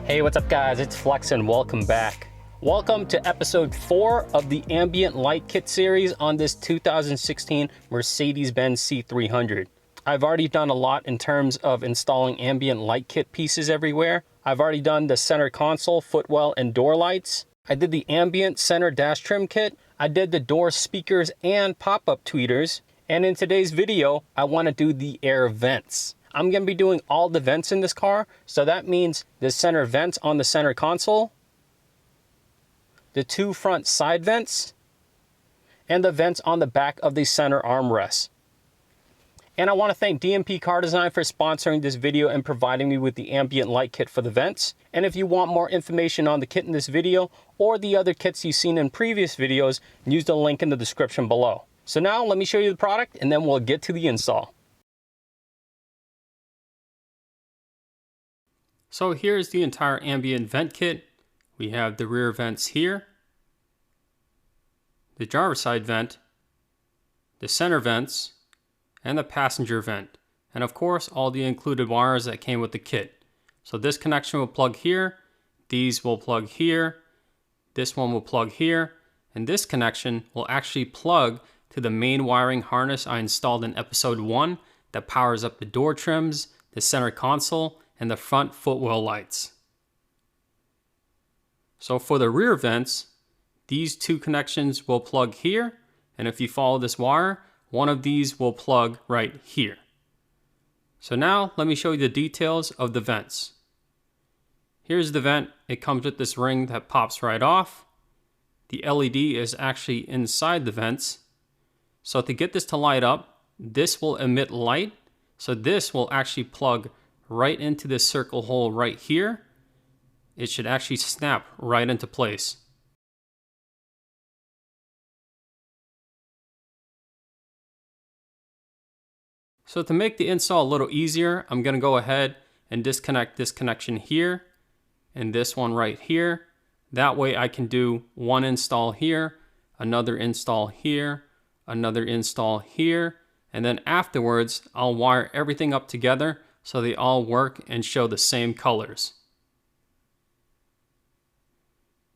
Hey, what's up guys? It's Flex and welcome back. Welcome to episode 4 of the Ambient Light Kit series on this 2016 Mercedes-Benz C300. I've already done a lot in terms of installing ambient light kit pieces everywhere. I've already done the center console, footwell, and door lights. I did the ambient center dash trim kit. I did the door speakers and pop-up tweeters. And in today's video, I want to do the air vents. I'm going to be doing all the vents in this car, so that means the center vents on the center console, the 2 front side vents, and the vents on the back of the center armrest. And I want to thank DMP Car Design for sponsoring this video and providing me with the ambient light kit for the vents. And if you want more information on the kit in this video or the other kits you've seen in previous videos, use the link in the description below. So now let me show you the product and then we'll get to the install. So here's the entire ambient vent kit. We have the rear vents here, the driver's side vent, the center vents, and the passenger vent. And of course, all the included wires that came with the kit. So this connection will plug here, these will plug here, this one will plug here, and this connection will actually plug to the main wiring harness I installed in episode 1 that powers up the door trims, the center console, and the front footwell lights. So for the rear vents, these 2 connections will plug here, and if you follow this wire, one of these will plug right here. So now let me show you the details of the vents. Here's the vent. It comes with this ring that pops right off. The LED is actually inside the vents. So to get this to light up, this will emit light. So this will actually plug right into this circle hole right here. It should actually snap right into place. So to make the install a little easier, I'm going to go ahead and disconnect this connection here and this one right here. That way I can do one install here, another install here, another install here, and then afterwards I'll wire everything up together so they all work and show the same colors.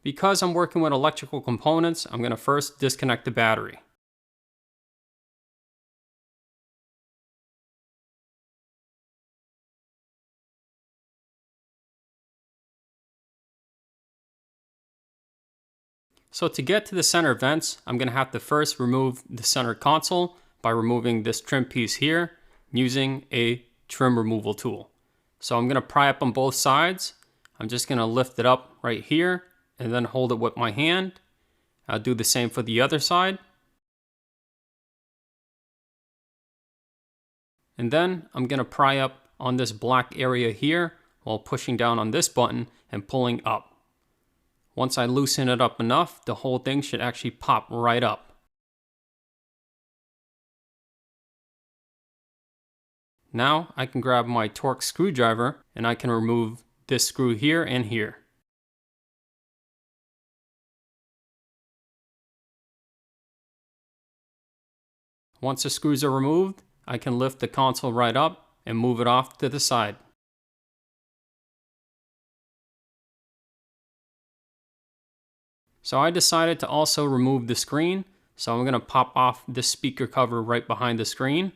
Because I'm working with electrical components, I'm going to first disconnect the battery. So to get to the center vents, I'm going to have to first remove the center console by removing this trim piece here using a trim removal tool. So I'm going to pry up on both sides. I'm just going to lift it up right here and then hold it with my hand. I'll do the same for the other side. And then I'm going to pry up on this black area here while pushing down on this button and pulling up. Once I loosen it up enough, the whole thing should actually pop right up. Now I can grab my Torx screwdriver and I can remove this screw here and here. Once the screws are removed, I can lift the console right up and move it off to the side. So I decided to also remove the screen, so I'm going to pop off this speaker cover right behind the screen.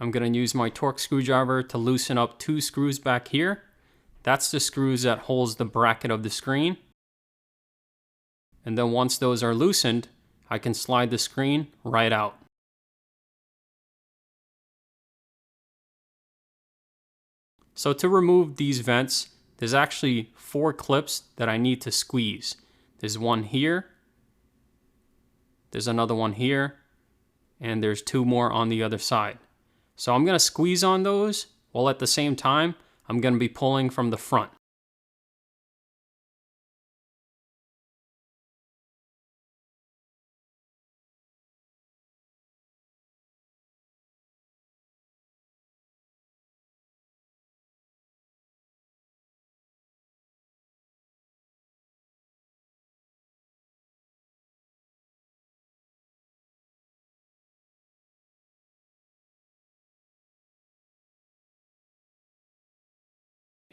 I'm going to use my Torx screwdriver to loosen up 2 screws back here. That's the screws that holds the bracket of the screen. And then once those are loosened, I can slide the screen right out. So to remove these vents, there's actually 4 clips that I need to squeeze. There's one here, there's another one here, and there's 2 more on the other side. So I'm going to squeeze on those, while at the same time, I'm going to be pulling from the front.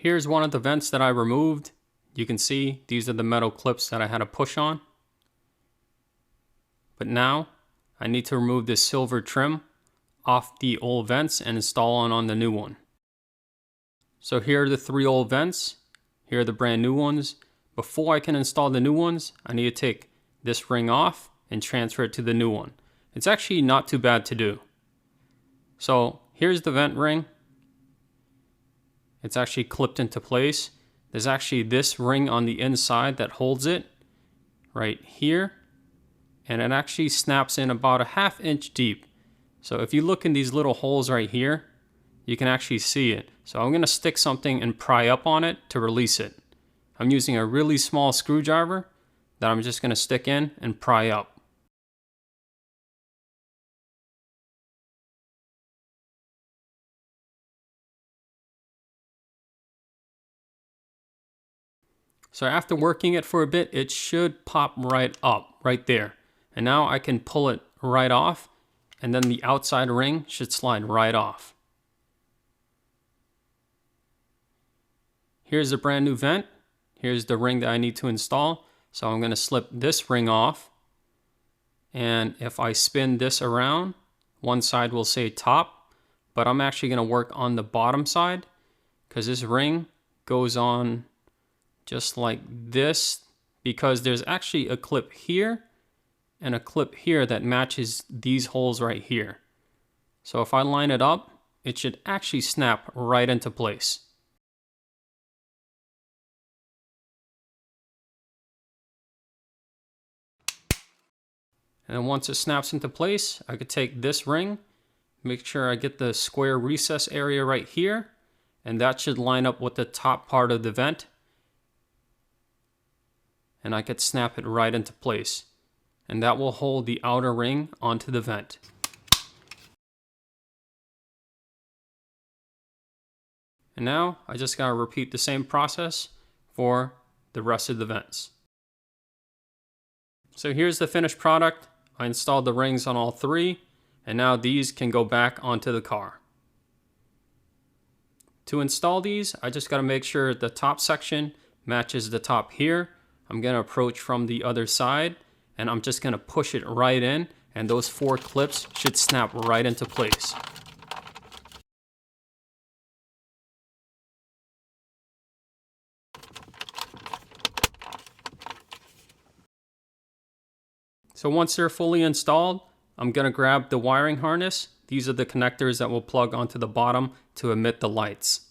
Here's one of the vents that I removed. You can see these are the metal clips that I had to push on. But now I need to remove this silver trim off the old vents and install on the new one. So here are the 3 old vents. Here are the brand new ones. Before I can install the new ones, I need to take this ring off and transfer it to the new one. It's actually not too bad to do. So here's the vent ring. It's actually clipped into place. There's actually this ring on the inside that holds it right here. And it actually snaps in about a 1/2 inch deep. So if you look in these little holes right here, you can actually see it. So I'm gonna stick something and pry up on it to release it. I'm using a really small screwdriver that I'm just gonna stick in and pry up. So after working it for a bit, it should pop right up, right there. And now I can pull it right off, and then the outside ring should slide right off. Here's the brand new vent. Here's the ring that I need to install. So I'm gonna slip this ring off. And if I spin this around, one side will say top, but I'm actually gonna work on the bottom side because this ring goes on just like this, because there's actually a clip here and a clip here that matches these holes right here. So if I line it up, it should actually snap right into place. And then once it snaps into place, I could take this ring, make sure I get the square recess area right here, and that should line up with the top part of the vent. And I could snap it right into place. And that will hold the outer ring onto the vent. And now I just gotta repeat the same process for the rest of the vents. So here's the finished product. I installed the rings on all 3, and now these can go back onto the car. To install these, I just gotta make sure the top section matches the top here. I'm gonna approach from the other side, and I'm just gonna push it right in, and those 4 clips should snap right into place. So once they're fully installed, I'm gonna grab the wiring harness. These are the connectors that will plug onto the bottom to emit the lights.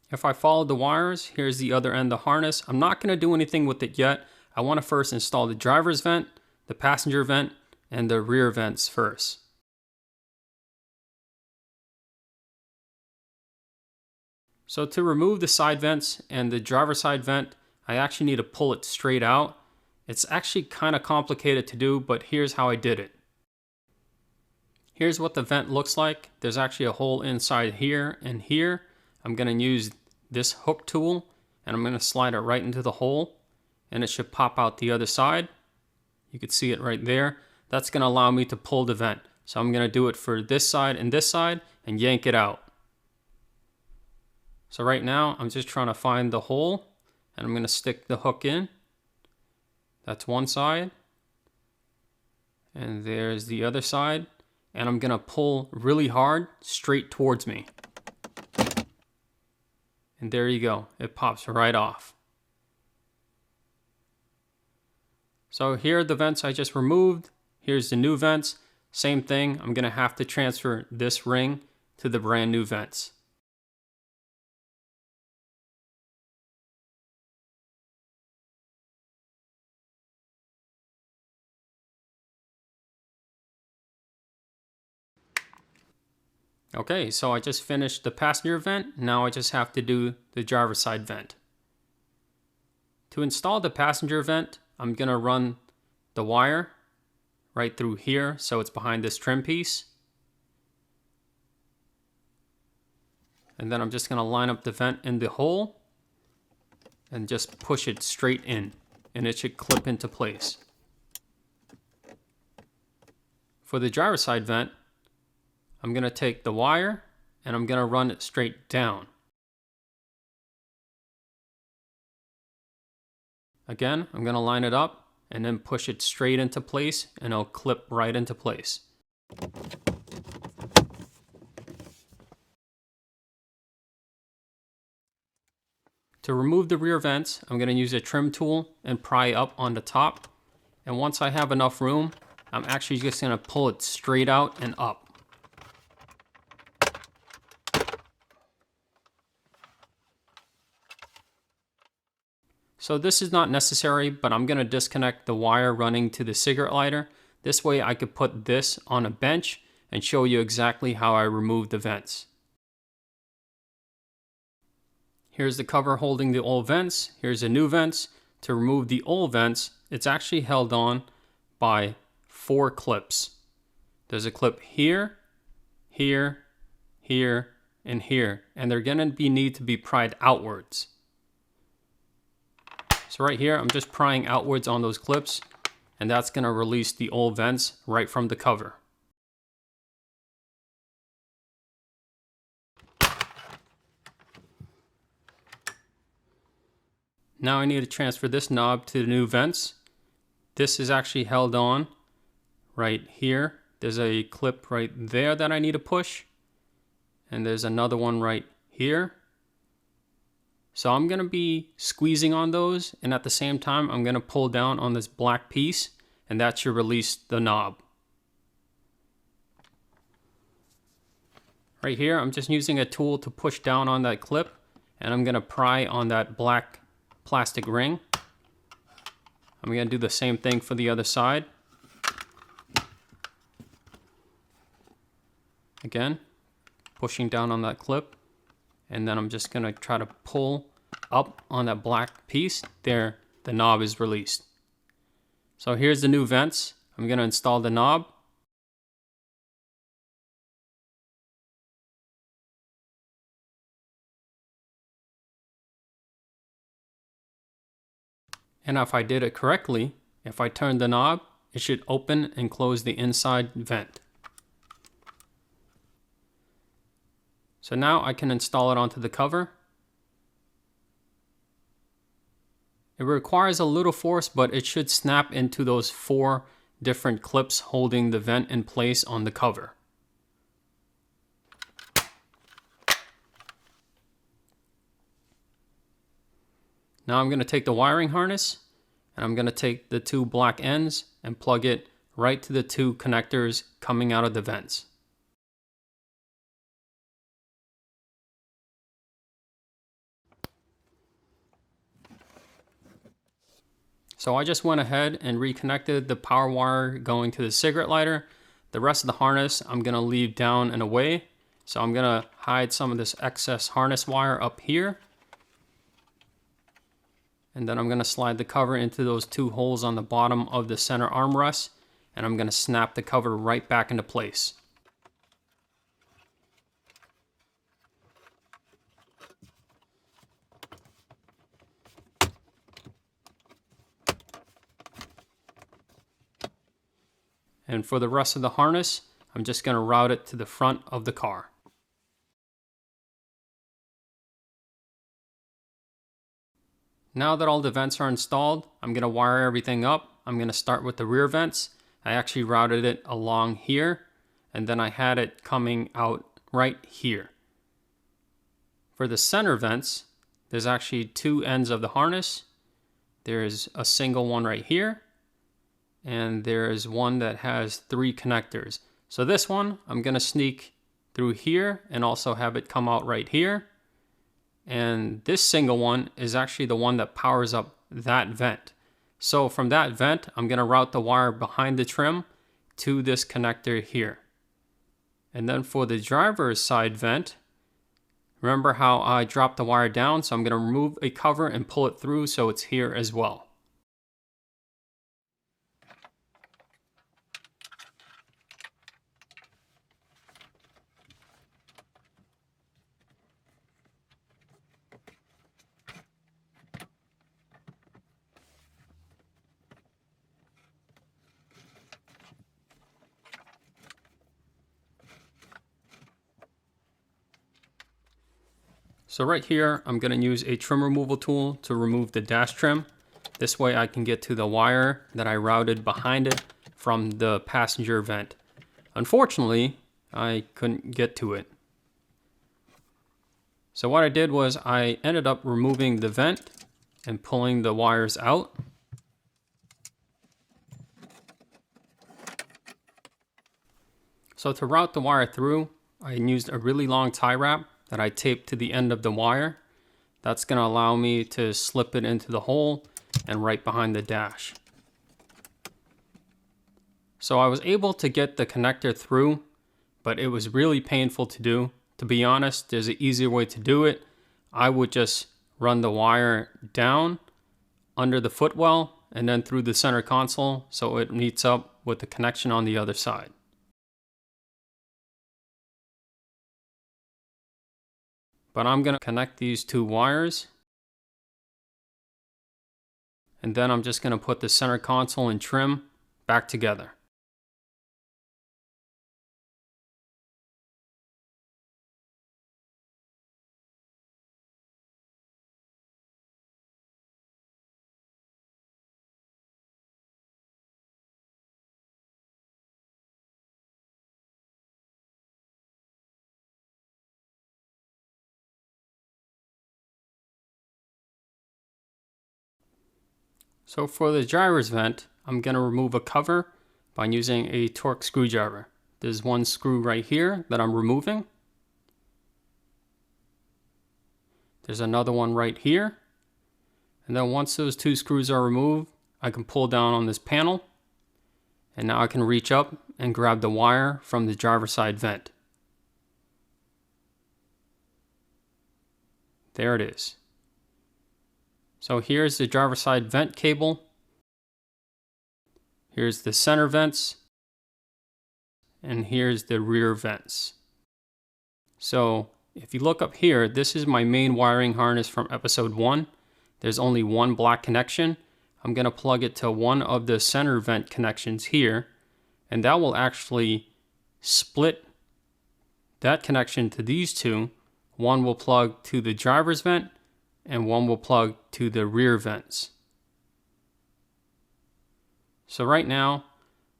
If I follow the wires, here's the other end of the harness. I'm not going to do anything with it yet. I want to first install the driver's vent, the passenger vent, and the rear vents first. So to remove the side vents and the driver's side vent, I actually need to pull it straight out. It's actually kind of complicated to do, but here's how I did it. Here's what the vent looks like. There's actually a hole inside here and here. I'm going to use this hook tool, and I'm going to slide it right into the hole, and it should pop out the other side. You can see it right there. That's going to allow me to pull the vent. So I'm going to do it for this side and yank it out. So right now I'm just trying to find the hole, and I'm going to stick the hook in. That's one side, and there's the other side, and I'm going to pull really hard straight towards me. And there you go, it pops right off. So here are the vents I just removed. Here's the new vents. Same thing, I'm gonna have to transfer this ring to the brand new vents. Okay, so I just finished the passenger vent. Now I just have to do the driver's side vent. To install the passenger vent, I'm gonna run the wire right through here, so it's behind this trim piece. And then I'm just going to line up the vent in the hole and just push it straight in, and it should clip into place. For the driver's side vent, I'm going to take the wire and I'm going to run it straight down. Again, I'm going to line it up and then push it straight into place, and it'll clip right into place. To remove the rear vents, I'm going to use a trim tool and pry up on the top. And once I have enough room, I'm actually just going to pull it straight out and up. So this is not necessary, but I'm going to disconnect the wire running to the cigarette lighter. This way I could put this on a bench and show you exactly how I remove the vents. Here's the cover holding the old vents. Here's the new vents. To remove the old vents, it's actually held on by 4 clips. There's a clip here, here, here, and here, and they're going to need to be pried outwards. So right here, I'm just prying outwards on those clips, and that's going to release the old vents right from the cover. Now I need to transfer this knob to the new vents. This is actually held on right here. There's a clip right there that I need to push, and there's another one right here. So I'm going to be squeezing on those, and at the same time I'm going to pull down on this black piece, and that should release the knob. Right here I'm just using a tool to push down on that clip, and I'm going to pry on that black plastic ring. I'm going to do the same thing for the other side. Again, pushing down on that clip. And then I'm just going to try to pull up on that black piece. There, the knob is released. So here's the new vents. I'm going to install the knob. And if I did it correctly, if I turn the knob, it should open and close the inside vent. So now I can install it onto the cover. It requires a little force, but it should snap into those 4 different clips holding the vent in place on the cover. Now I'm going to take the wiring harness, and I'm going to take the 2 black ends and plug it right to the 2 connectors coming out of the vents. So I just went ahead and reconnected the power wire going to the cigarette lighter. The rest of the harness I'm going to leave down and away. So I'm going to hide some of this excess harness wire up here. And then I'm going to slide the cover into those 2 holes on the bottom of the center armrest. And I'm going to snap the cover right back into place. And for the rest of the harness, I'm just going to route it to the front of the car. Now that all the vents are installed, I'm going to wire everything up. I'm going to start with the rear vents. I actually routed it along here, and then I had it coming out right here. For the center vents, there's actually 2 ends of the harness. There's a single one right here, and there's one that has 3 connectors. So this one, I'm going to sneak through here and also have it come out right here. And this single one is actually the one that powers up that vent. So from that vent, I'm going to route the wire behind the trim to this connector here. And then for the driver's side vent, remember how I dropped the wire down? So I'm going to remove a cover and pull it through so it's here as well. So right here, I'm gonna use a trim removal tool to remove the dash trim. This way I can get to the wire that I routed behind it from the passenger vent. Unfortunately, I couldn't get to it. So what I did was I ended up removing the vent and pulling the wires out. So to route the wire through, I used a really long tie wrap that I taped to the end of the wire. That's going to allow me to slip it into the hole and right behind the dash. So I was able to get the connector through, but it was really painful to do. To be honest, there's an easier way to do it. I would just run the wire down under the footwell and then through the center console so it meets up with the connection on the other side. But I'm going to connect these two wires. And then I'm just going to put the center console and trim back together. So for the driver's vent, I'm going to remove a cover by using a Torx screwdriver. There's one screw right here that I'm removing. There's another one right here. And then once those two screws are removed, I can pull down on this panel. And now I can reach up and grab the wire from the driver's side vent. There it is. So here's the driver's side vent cable. Here's the center vents. And here's the rear vents. So if you look up here, this is my main wiring harness from episode 1. There's only one black connection. I'm going to plug it to one of the center vent connections here. And that will actually split that connection to these two. One will plug to the driver's vent and one will plug to the rear vents. So right now,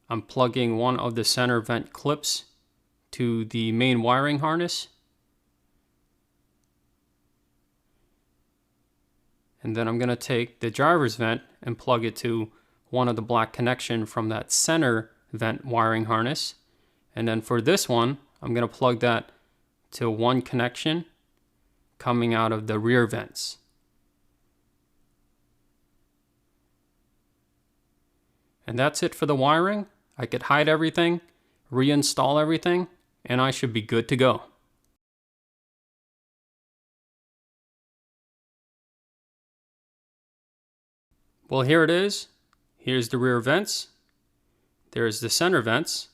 I'm plugging one of the center vent clips to the main wiring harness. And then I'm going to take the driver's vent and plug it to one of the black connection from that center vent wiring harness. And then for this one, I'm going to plug that to one connection coming out of the rear vents. And that's it for the wiring. I could hide everything, reinstall everything, and I should be good to go. Well, here it is. Here's the rear vents. There's the center vents.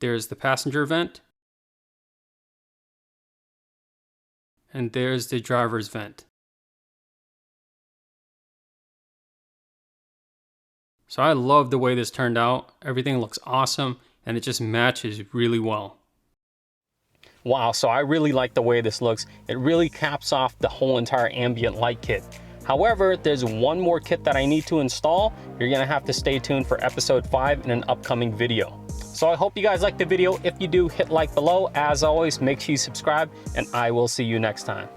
There's the passenger vent. And there's the driver's vent. So I love the way this turned out. Everything looks awesome and it just matches really well. Wow, so I really like the way this looks. It really caps off the whole entire ambient light kit. However, there's one more kit that I need to install. You're gonna have to stay tuned for episode 5 in an upcoming video. So I hope you guys liked the video. If you do, hit like below. As always, make sure you subscribe and I will see you next time.